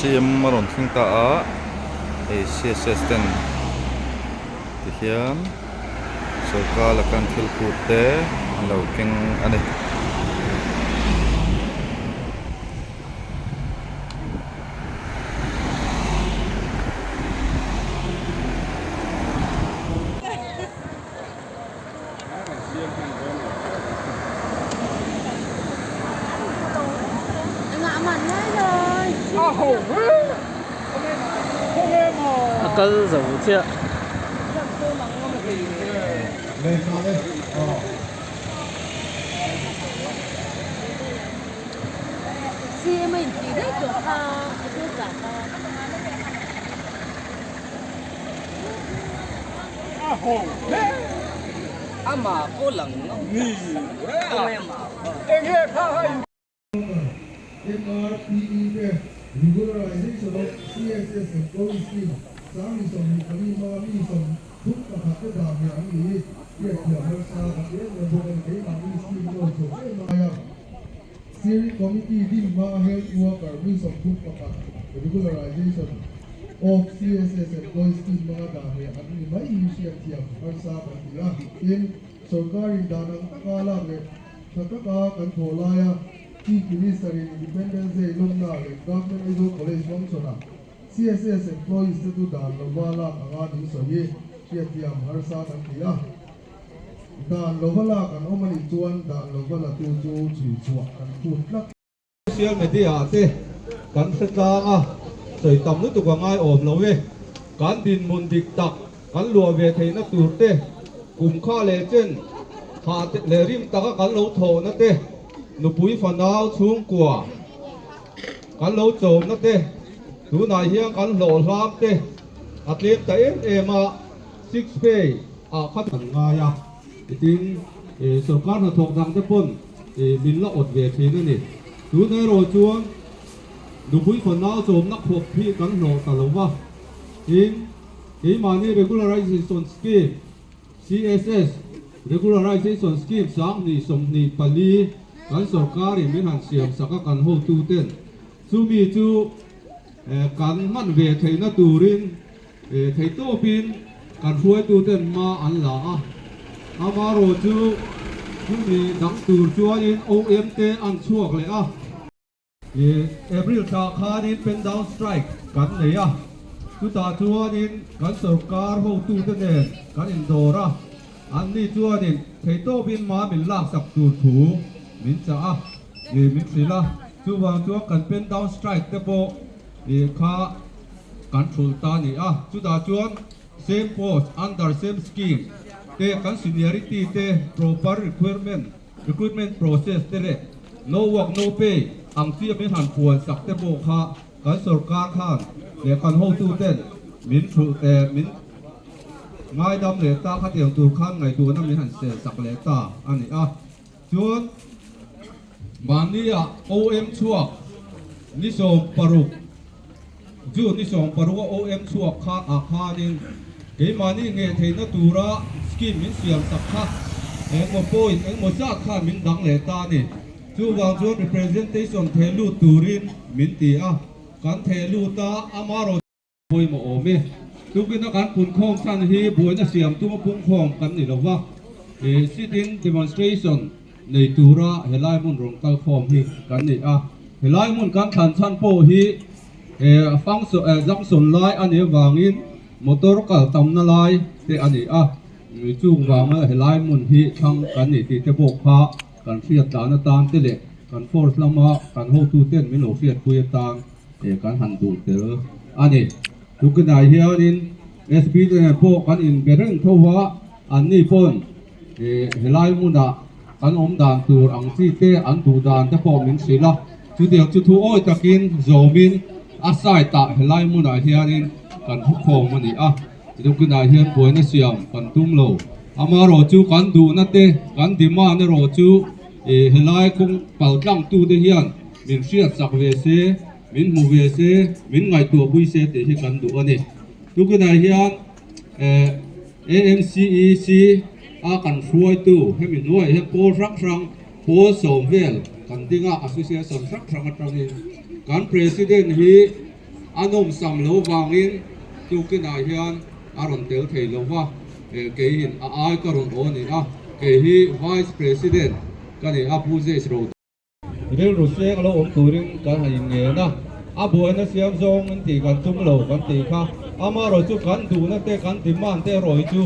siam maron thing ta a CSS ten ti hian sarkar la kan thil put te lo keng ani跟手机。是咪自己做下做啥阿妈不冷哦，你都没嘛。MRPE regularization of CSS and policy sami som kalima mi som thuk ka khat da me ani ye ya sa ka ye no bo ke ma mi scheme no so e ma ya steering committee din ma health worker mi som thuk ka khat regularization of CSS and policy ma da me ani mai isi ya har sa ba ya in sarkari danang takala me takaka kan tholaya Chief Minister in Independence Day Lumna Government Ido College Functional CSS employees to dan lobala angani soye tiam harsa kan tia dan lobala kan omani chuan dan lobala tu chu chuak kan put lak social media te kan setlang a soi tam nu tu ka ngai om lo we kan din mun dik tak kan lua ve theina tur te kum kha le chen ha te le rim ta ka kan lo tho na te nu pui fanau chung kwa kan lo chom na te tu nai hiang kan lo hlam te atlet ta em a 6 pay a khat kan nga ya tin sarkar na thok dang te pon min la ot ve the na ni tu nei ro chuan nu pui fanau chom na khop phi kan lo ta lo wa in ke mani regularization scheme CSS regularization scheme sang ni som ni pali kan sarkari min han siam saka kan ho tu ten chumi chu kan man ve theina turin thei to pin kan huai tu ten ma an la a amaro chu chumi dang tur chuanin OM te an chuak le a April ta khanin pen down strike kan nei a tu ta chuanin kan sarkar ho tu ten kan indora an ni chuanin thei to pin ma min lak sak tur thu min cha a min sila chu wang chu kan pen down strike te po kha kan thul ta ni a chu da chuan same post under same scheme te kan seniority te proper recruitment process te le no work no pay ang tia min han puan sak te po kha kan sarkar khan le kan ho tu ten min thu te min ngai dam le ta kha tiang tu khan ngai tu na min han se sak le ta ani a chuan Mania OM chuak nisom paruk ju nisom paruk OM chuak kha a kha din ke mani nge theina tura scheme min siam sakha mo point mo sa kha min dang le ta ni chu wang chu representation thelu turin min ti a kan thelu ta amaro poi mo ome tu bin kan pun khom san hi buina siam tu ma pung khom kan ni lo wa sitting demonstration nei tura helai mun rong kal khom hi kan ni a helai mun kan than chan po hi fang so jang son lai ani wangin motor kal tam na lai te ani a mi chung wang helai mun hi thang kan ni ti te bok kha kan fiat ta na tam te le kan force lama kan ho tu ten mi lo fiat pui tang kan han du te ani tu kanai hianin SP te po kan in bereng thowa an ni pon helai mun da an om dan tur ang chi te an tu dan te po min sila chu tiang chu thu oi takin zomin asai ta helai mun a hianin kan hu khom ani a chu kun a hian poina siam kan tum lo amaro chu kan du na te kan dima ne ro chu helai kung pal tlang tu te hian min siat sak ve se min mu ve se min ngai tu bui se te hi kan du ani chu kun a hian AMCEC a kan hruai tu hemi nuai he pol rang po somvel kan dinga association rang atangin kan president hi anom sam lo wangin tu kina hian aron tel thei lo wa ke hin a ai karon on in a ke hi vice president kani a pu je ro ril ru se lo om turin kan ha in nge na a buan na siam zong an ti kan tum lo kan ti kha ama ro chu kan du na te kan ti man te roi chu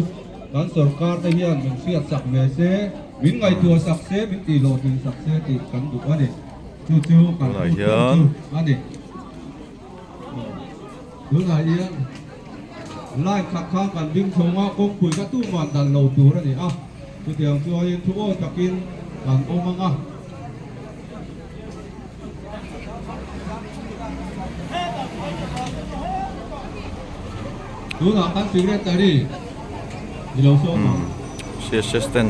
kan sarkar te hian min siat sak me se min ngai tua sak se min ti lo tin sak se ti kan du ani chu chu kan ani du la hian lai khak khang kan ding chonga kong pui ka tu man dan lo tu ra ni a tu tiang chu hian thu o takin kan omanga tu na kan secretary di lo so ma CSS ten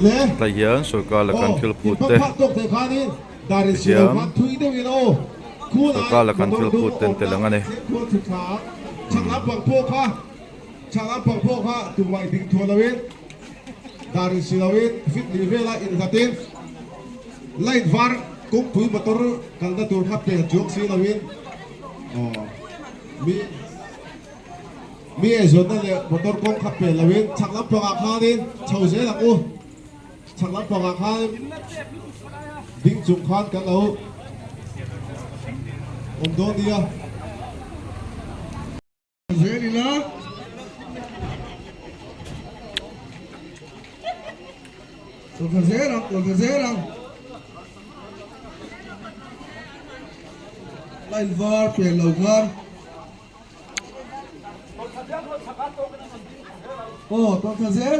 le la hian sarkar la kan thil phut te tok te khani dari Siam. silo kan thui de win o sarkar la kan thil phut ten te lang ani ko thu tha changla pang pho kha tu mai ding thua lawin dari silawin fit li vela in gatin light var kung pui motor kan da tur khap te jok si lawin mi e zon na le motor kong khap pe lawin changla pang kha din chau se la u changla pang kha ding chung khan kan lo don dia Zelina Zerang Lain var pe logan Ton Fazer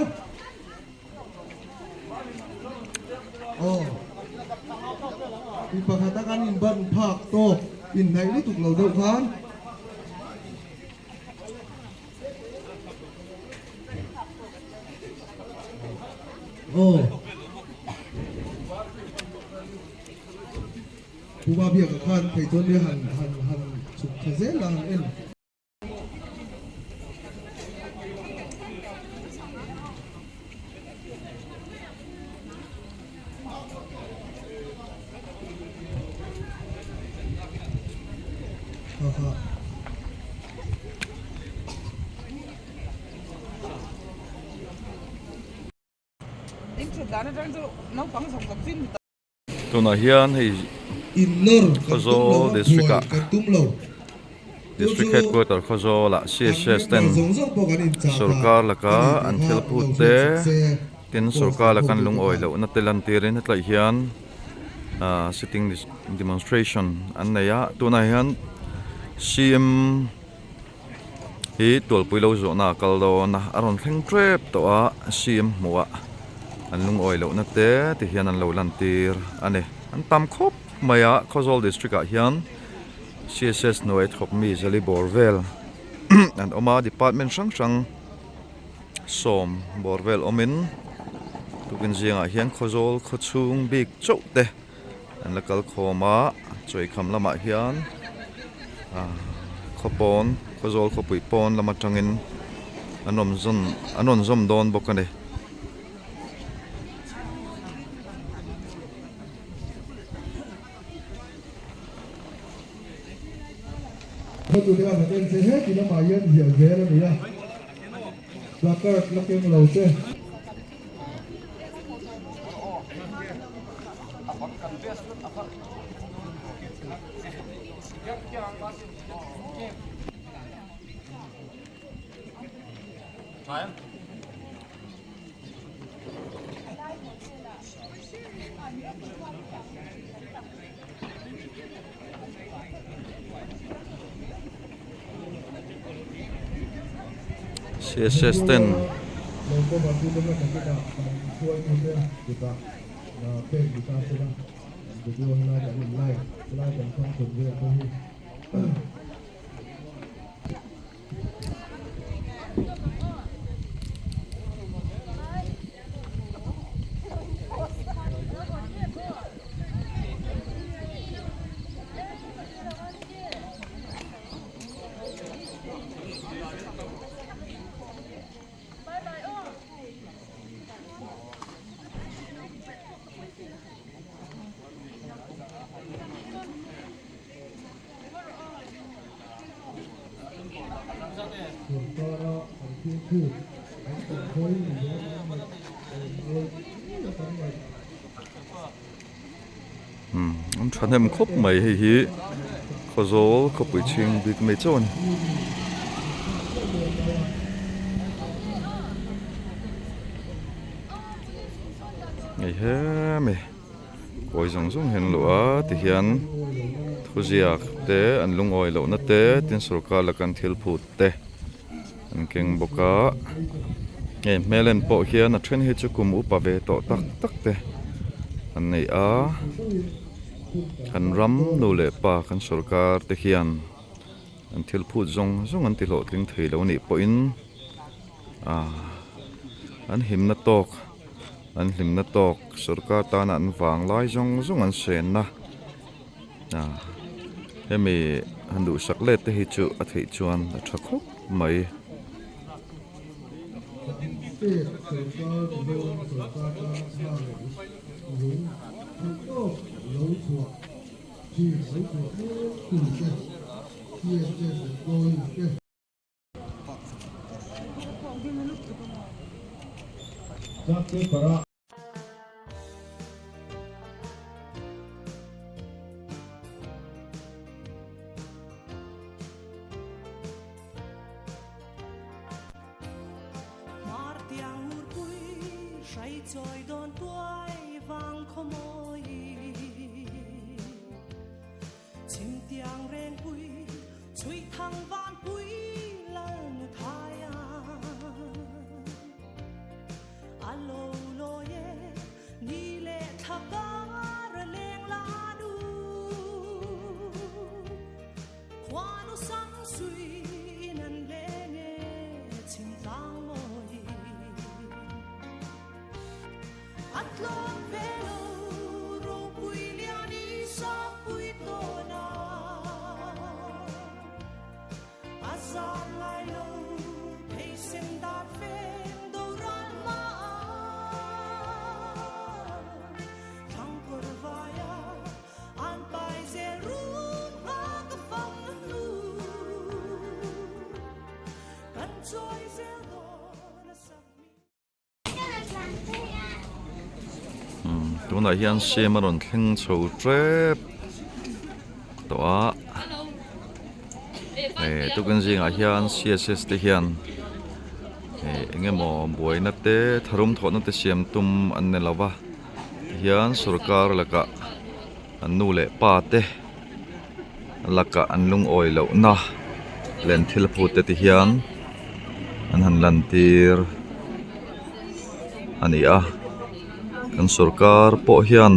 Ipakatakan in ban pak to in nai ni tuk lo do khanผู้ว่าเบียกับขันไผ่ต้นเดียหันสุดเสียลังเอ็นtu na hian hei อินเนอร์ Khozo district อะ กับตุ้มโล district headquarter Khozo la CSS ten sarkar la ka an thil phut te tin sarkar la kan lung oi lo na telan tirin tlai hian sitting demonstration an neya tu na hian CM hi tol pui lo zo na kal do na aron thleng trep to a CM muwa an lung oi lo na te ti hian an lo lan tir ane an tam khop maya Khozol district a hian CSS noi thop mi zali borvel and oma department sang som borvel omin tukin zinga hian Khozol khochung big chau te an lakal khoma choi kham lama hian khopon Khozol khopui pon lama tangin anon zom don bokaneเพราะตัวเดียวมันเป็นเสียที่ละมาเย็นเหี่ยวแย่แล้วเนี่ยแล้วก็ลักเองเราเจ้ CSS ten Logo bantu dengan kita sesuai dengan kita pen kita sudah jadi orang lain lain dan konsep dia ini ông chọn em khóc mày hay hi khó gió khóc buổi chiều bị mày chọn ngày hè mày coi giống giống hen lúa thì hiện thu diak te an lung oi lo na te tin sarkar la kan thil phut te an keng boka nge melen po hian a then hi chu kum upa ve to tak tak te an nei a kan ram no le pa kan sarkar te hian an thil phut zong zong an ti lo tling thei lo ni po in an him na tok an him na tok sarkar ta na an wang lai zong zong an sen na hemi han du sak le te hi chu a thei chuan a tha khop mai Rồi đón tuổi vang không môi chim tiếng rèn bụi chui thăng van bụi lần thay alo lo ye ni lệ thắp ra lên lá đu qua nó sáng suy năn lên chim tăng môi Atlon velo ro puiliani sa puitona Azam lai lo pacing that fendo ralma Kang kurvaya an pai zerun vaga fang lu Kan joy zelo na sakmi tuna hian siamaron thleng chho trep to tukan zinga hian CSS te hian engemaw buaina te tharum thawna te siam tum an ne lawa hian sarkar laka an nu le pa te laka an lung oi lo na len thil phut te hian an han lan tir ani a kan sarkar po hian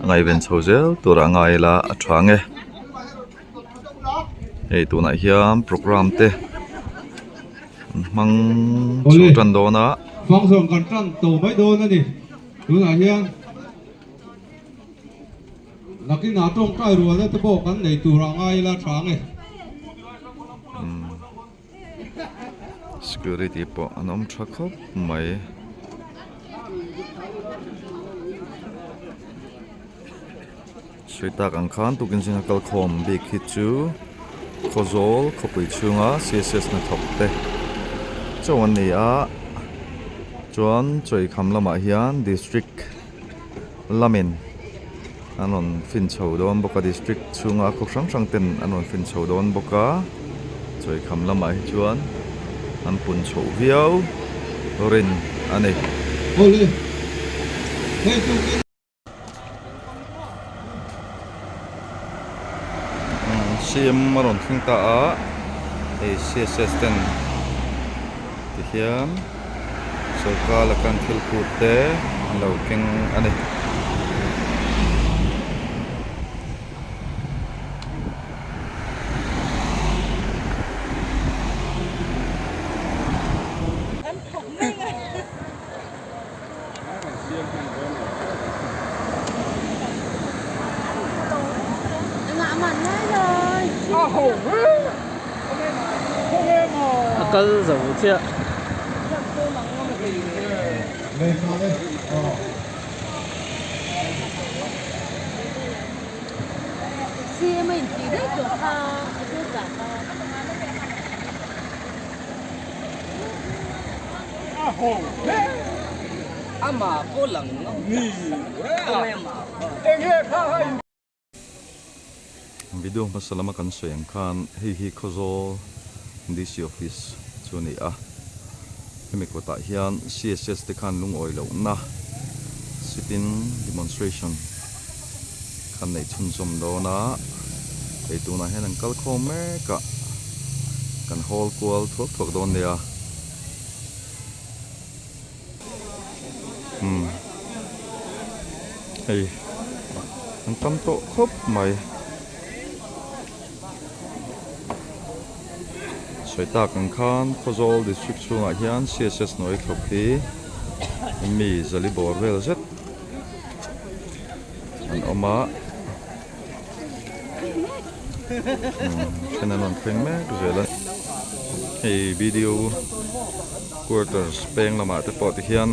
ngai ven chhozel tura ngai la athange hei tuna hian program te mang chu tan dona phong song kan tran to mai do na ni tu na hian lakin na tong kai ru na te bo kan nei tu ra ngai la thange security po anom thakop mai Switak ang khan tukin singa kalkhom big hit chu khozol khopui chunga CSS na thopte chuan ni a chuan choi khamlama hian district lamin anon fin chho don boka district chunga khoksang sang ten anon fin chho don boka choi khamlama hi chuan an pun chho viau rin ani ole hei tu siam maron thing ta a CSS ten ti hian sarkar la kan thil phut te lo keng ani ngã mặn ngay rồi Cân dấu chưa lên sao đây xe mình chỉ đấy chỗ pha cái cả ama po lang no ni ora Video masalama kan so yang kan hi khozo DC office chuni a hemi ko ta hian CSS te khan lung oi lo na sit-in demonstration kan nei chun som do na ei tu na hen kal kho me ka kan hall kwal thok don dia ei an tam to khop mai Soita kan khan Khozol district chunga hian CSS noi thokti mi zali bor vel zet an oma kenanon kheng me vela hey video quarters peng lama te pot hian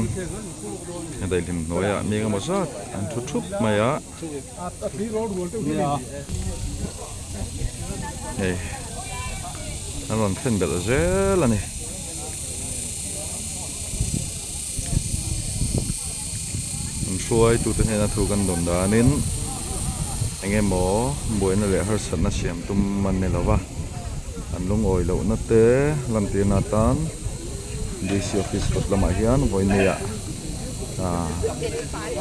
dai lim noya mi nga mosat an thup maya hey Alon khen bel zel ani xuôi tu tên là thuกันđồn đá nín anh em mỏ buổi này lại hơi sẵn là xiêm tum mình này là va anh lung oi lẩu nó té làm tiền là tan đi siêu office cột làm hiền với nè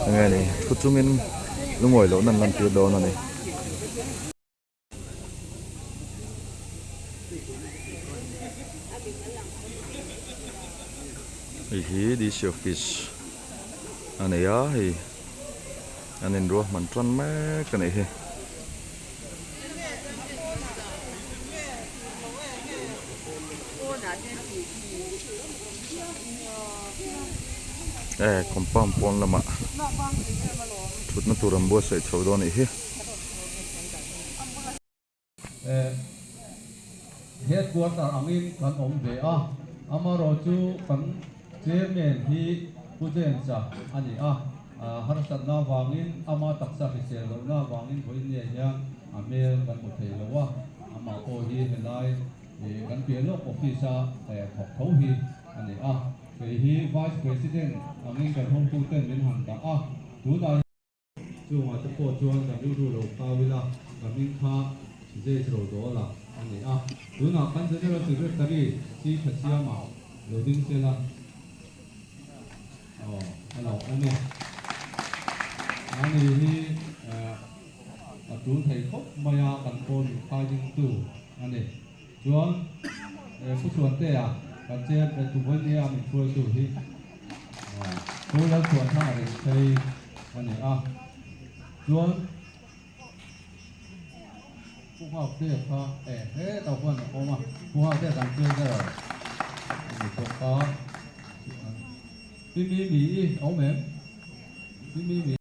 anh em này thu chung in lung oi lẩu nằm làm tiền đồ này hi di si office ane ya hi anen ro man tron me ka nei hi compound pon lama thut na turam bo sai chho do nei hi headquarter angin kan om ve a amaro chu kan chairman hi pujen cha ani a harasat na wangin ama taksa hi sel lo na wangin hoi ne ya amel kan mo thei lo wa ama ko hi helai kan pe lo office a thok tho hi ani a ke hi vice president angin kan hong tu ten min han da a tu na chu ma te po chuan kan ru lo ka wila kan min kha je ro do la ani a tu na kan general secretary chi khasia ma lo ding se la hello anh anh hi tuân thầy khóc maya cần con khai dinh tu anh chuan phút chuan te à cần chơi để tụi với dia mình chơi tu hi tôi đã chuan thang để chơi anh chuan phù hợp te pha thế tao quan là có mà phù hợp te đang chơi cái rồi mình có tí mi ấu mềm tí mi